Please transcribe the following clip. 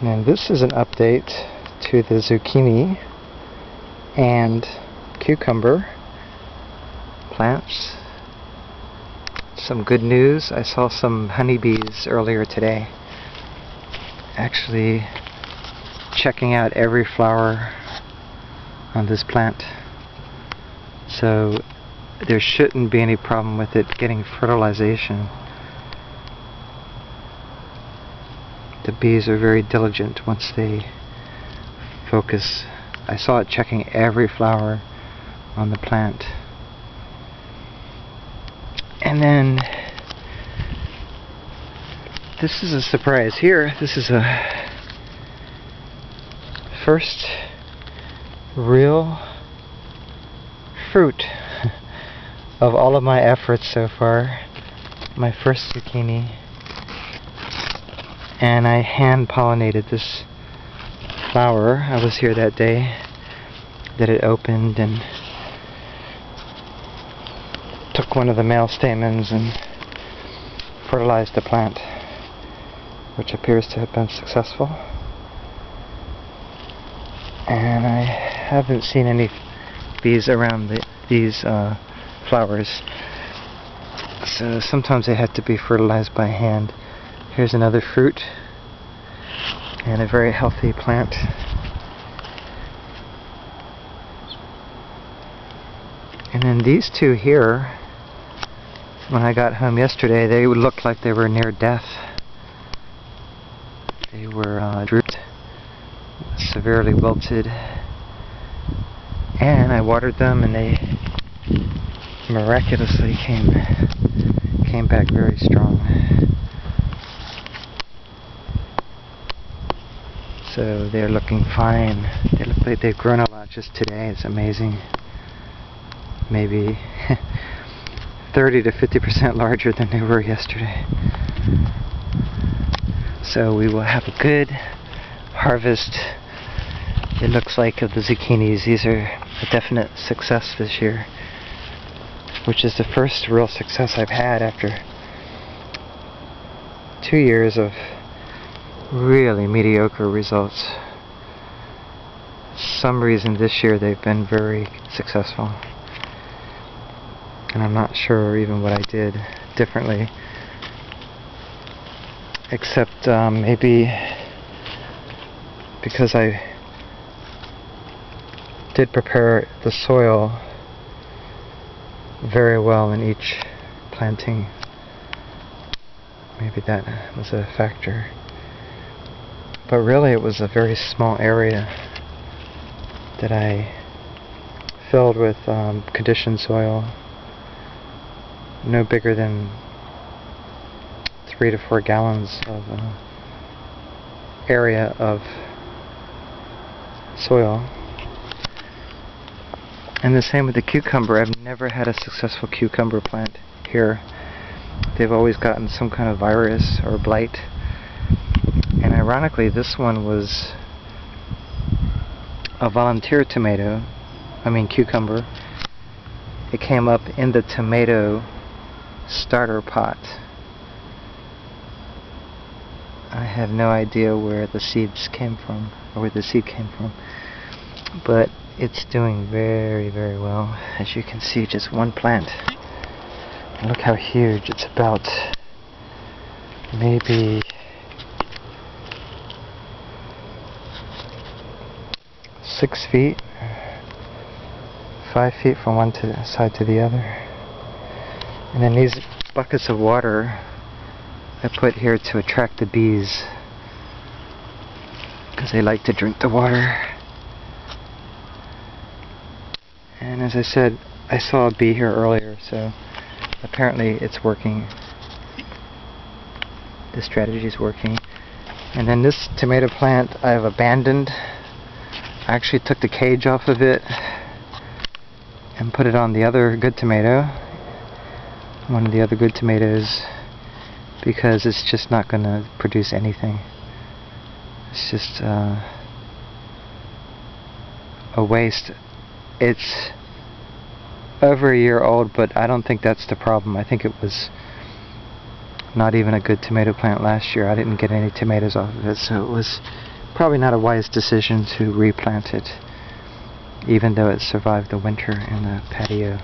And this is an update to the zucchini and cucumber plants. Some good news. I saw some honeybees earlier today actually checking out every flower on this plant. So there shouldn't be any problem with it getting fertilization. The bees are very diligent once they focus. I saw it checking every flower on the plant. And then this is a surprise here. This is a first real fruit of all of my efforts so far. My first zucchini. And I hand pollinated this flower. I was here that day that it opened and took one of the male stamens and fertilized the plant, which appears to have been successful. And I haven't seen any bees around these flowers, so sometimes they have to be fertilized by hand. Here's another fruit and a very healthy plant. And then these two here, when I got home yesterday, they looked like they were near death. They were drooped, severely wilted, and I watered them and they miraculously came back very strong. So they're looking fine. They look like they've grown a lot just today. It's amazing. Maybe 30 to 50% larger than they were yesterday. So we will have a good harvest, it looks like, of the zucchinis. These are a definite success this year, which is the first real success I've had after 2 years of really mediocre results. For some reason this year they've been very successful, and I'm not sure even what I did differently, except maybe because I did prepare the soil very well in each planting. Maybe that was a factor. But really it was a very small area that I filled with conditioned soil, no bigger than 3 to 4 gallons of area of soil. And the same with the cucumber. I've never had a successful cucumber plant here. They've always gotten some kind of virus or blight. And ironically, this one was a volunteer cucumber. It came up in the tomato starter pot. I have no idea where the seeds came from, or where the seed came from. But it's doing very, very well. As you can see, just one plant. And look how huge. It's about maybe 6 feet, 5 feet from one side to the other. And then these buckets of water I put here to attract the bees, because they like to drink the water. And as I said, I saw a bee here earlier, so apparently it's working. The strategy is working. And then this tomato plant I've abandoned. I actually took the cage off of it and put it on the other good tomato, one of the other good tomatoes, because it's just not going to produce anything. It's just a waste. It's over a year old, but I don't think that's the problem. I think it was not even a good tomato plant last year. I didn't get any tomatoes off of it, so it was probably not a wise decision to replant it, even though it survived the winter in the patio.